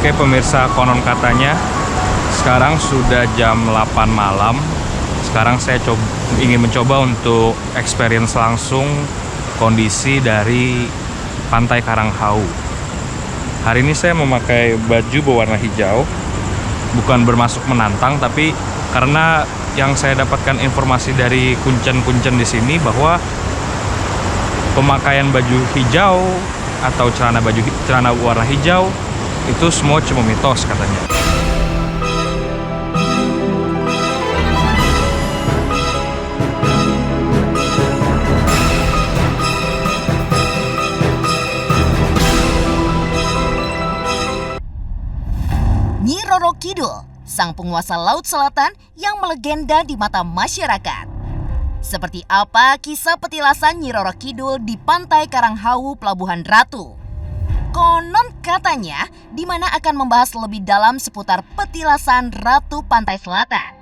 Oke pemirsa, konon katanya sekarang sudah jam 8 malam. Sekarang saya ingin mencoba untuk experience langsung kondisi dari Pantai Karanghau. Hari ini saya memakai baju berwarna hijau. Bukan bermaksud menantang, tapi karena yang saya dapatkan informasi dari kuncen-kuncen di sini bahwa pemakaian baju hijau atau celana warna hijau itu semua cuma mitos katanya. Nyi Roro Kidul, sang penguasa Laut Selatan yang melegenda di mata masyarakat. Seperti apa kisah petilasan Nyi Roro Kidul di Pantai Karanghau, Pelabuhan Ratu? Konon katanya, di mana akan membahas lebih dalam seputar petilasan Ratu Pantai Selatan.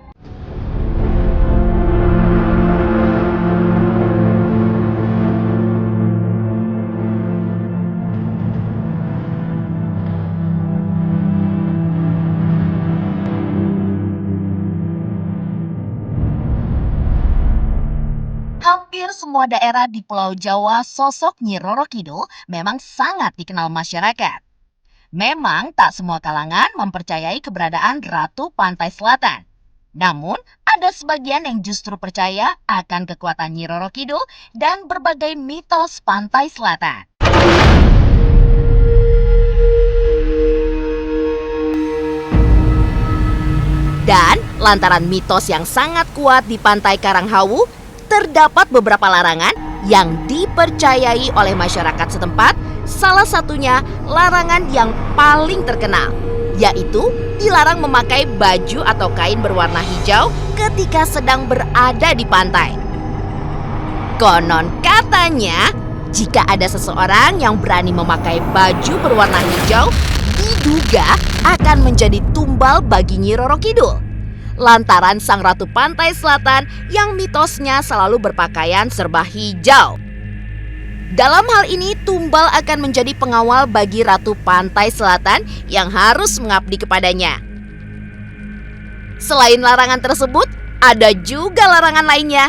Hampir semua daerah di Pulau Jawa, sosok Nyi Roro Kidul memang sangat dikenal masyarakat. Memang tak semua kalangan mempercayai keberadaan Ratu Pantai Selatan. Namun, ada sebagian yang justru percaya akan kekuatan Nyi Roro Kidul dan berbagai mitos Pantai Selatan. Dan lantaran mitos yang sangat kuat di Pantai Karanghau, terdapat beberapa larangan yang dipercayai oleh masyarakat setempat. Salah satunya larangan yang paling terkenal, yaitu dilarang memakai baju atau kain berwarna hijau ketika sedang berada di pantai. Konon katanya, jika ada seseorang yang berani memakai baju berwarna hijau, diduga akan menjadi tumbal bagi Nyi Roro Kidul. Lantaran sang Ratu Pantai Selatan yang mitosnya selalu berpakaian serba hijau. Dalam hal ini, tumbal akan menjadi pengawal bagi Ratu Pantai Selatan yang harus mengabdi kepadanya. Selain larangan tersebut, ada juga larangan lainnya,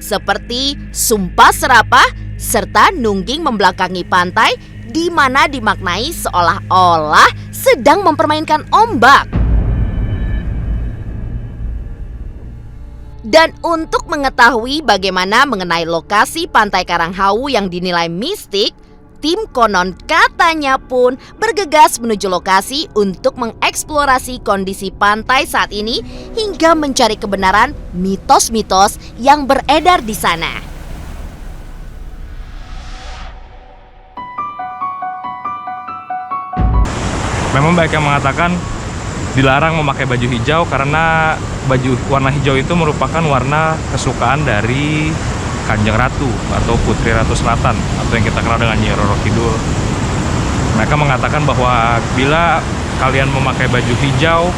seperti sumpah serapah serta nungging membelakangi pantai, di mana dimaknai seolah-olah sedang mempermainkan ombak. Dan untuk mengetahui bagaimana mengenai lokasi Pantai Karanghau yang dinilai mistik, tim konon katanya pun bergegas menuju lokasi untuk mengeksplorasi kondisi pantai saat ini hingga mencari kebenaran mitos-mitos yang beredar di sana. Memang banyak yang mengatakan dilarang memakai baju hijau karena baju warna hijau itu merupakan warna kesukaan dari Kanjeng Ratu atau Putri Ratu Selatan atau yang kita kenal dengan Nyi Roro Kidul. Mereka mengatakan bahwa bila kalian memakai baju hijau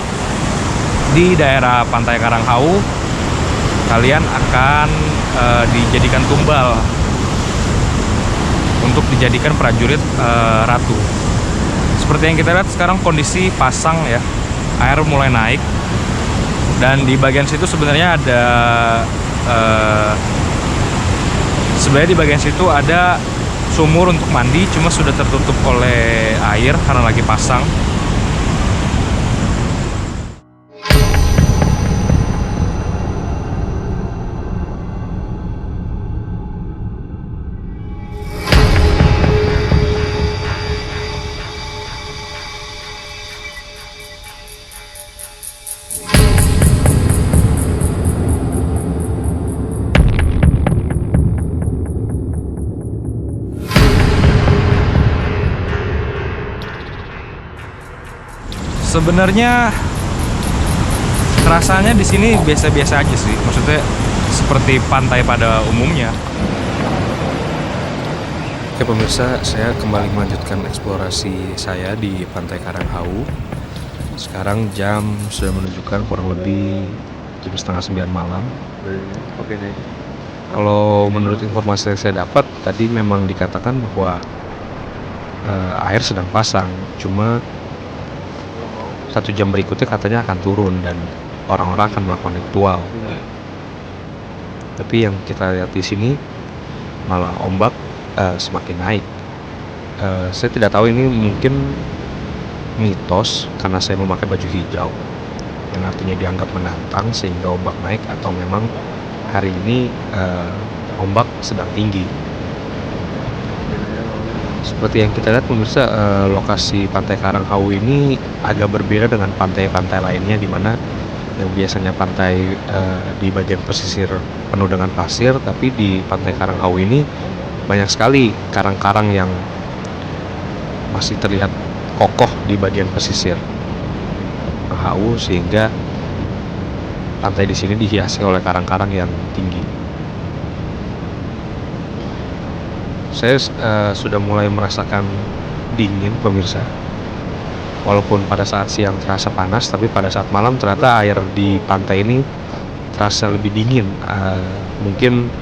di daerah Pantai Karanghau, kalian akan dijadikan tumbal untuk dijadikan prajurit ratu. Seperti yang kita lihat sekarang kondisi pasang ya, air mulai naik dan di bagian situ sebenarnya ada di bagian situ ada sumur untuk mandi, cuma sudah tertutup oleh air karena lagi pasang. Sebenarnya rasanya di sini biasa-biasa aja sih, maksudnya seperti pantai pada umumnya. Oke pemirsa, saya kembali melanjutkan eksplorasi saya di Pantai Karanghau. Sekarang jam sudah menunjukkan kurang lebih jam 8:30 malam. Oke nih. Kalau menurut informasi yang saya dapat, tadi memang dikatakan bahwa air sedang pasang, cuma 1 jam berikutnya katanya akan turun dan orang-orang akan melakukan ritual. Tapi yang kita lihat di sini malah ombak semakin naik. Saya tidak tahu ini mungkin mitos karena saya memakai baju hijau yang artinya dianggap menantang sehingga ombak naik, atau memang hari ini ombak sedang tinggi. Seperti yang kita lihat pemirsa, lokasi Pantai Karanghawu ini agak berbeda dengan pantai-pantai lainnya, di mana yang biasanya pantai di bagian pesisir penuh dengan pasir, tapi di Pantai Karanghawu ini banyak sekali karang-karang yang masih terlihat kokoh di bagian pesisir Hawu, sehingga pantai di sini dihiasi oleh karang-karang yang tinggi. Saya sudah mulai merasakan dingin pemirsa. Walaupun pada saat siang terasa panas, tapi pada saat malam ternyata air di pantai ini terasa lebih dingin. Mungkin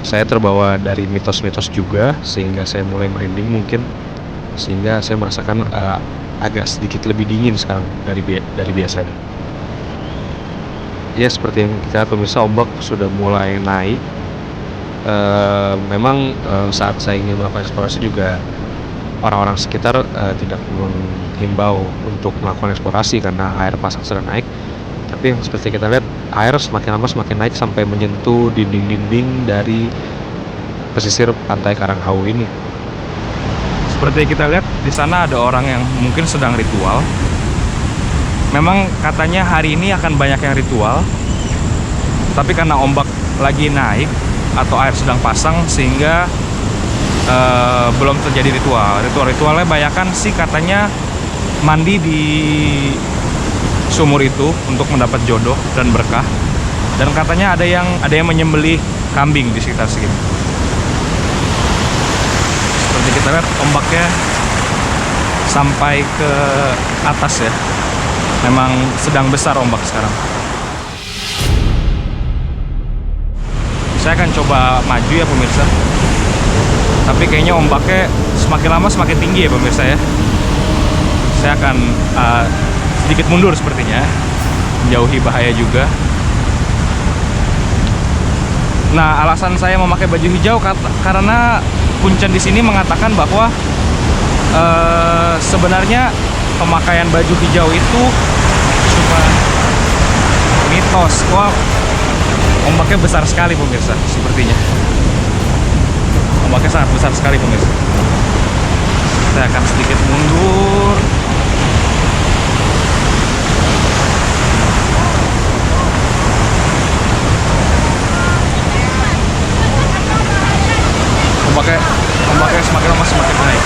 saya terbawa dari mitos-mitos juga, sehingga saya mulai merinding mungkin, sehingga saya merasakan agak sedikit lebih dingin sekarang dari biasanya. Ya, seperti yang kita pemirsa, ombak sudah mulai naik. Memang saat saya ingin melakukan eksplorasi juga orang-orang sekitar tidak menghimbau untuk melakukan eksplorasi karena air pasang sedang naik. Tapi yang seperti kita lihat, air semakin lama semakin naik sampai menyentuh dinding-dinding dari pesisir Pantai Karanghawu ini. Seperti kita lihat di sana ada orang yang mungkin sedang ritual. Memang katanya hari ini akan banyak yang ritual, tapi karena ombak lagi naik atau air sedang pasang sehingga belum terjadi ritual. Ritualnya banyakan sih katanya mandi di sumur itu untuk mendapat jodoh dan berkah. Dan katanya ada yang menyembelih kambing di sekitar sini. Seperti kita lihat ombaknya sampai ke atas ya. Memang sedang besar ombak sekarang. Saya akan coba maju ya pemirsa. Tapi kayaknya ombaknya semakin lama semakin tinggi ya pemirsa ya. Saya akan sedikit mundur sepertinya, menjauhi bahaya juga. Nah, alasan saya memakai baju hijau karena Kuncen di sini mengatakan bahwa sebenarnya pemakaian baju hijau itu cuma mitos. Wah, ombaknya besar sekali pemirsa, sepertinya. Ombaknya sangat besar sekali pemirsa. Saya akan sedikit mundur. Ombaknya semakin lama semakin naik.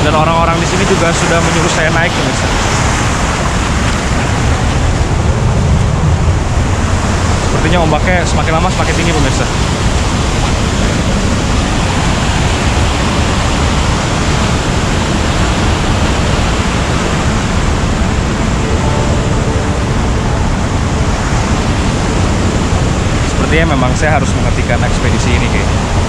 Dan orang-orang di sini juga sudah menyuruh saya naik pemirsa. Sepertinya ombaknya semakin lama semakin tinggi pemirsa. Sepertinya memang saya harus menghentikan ekspedisi ini kayaknya.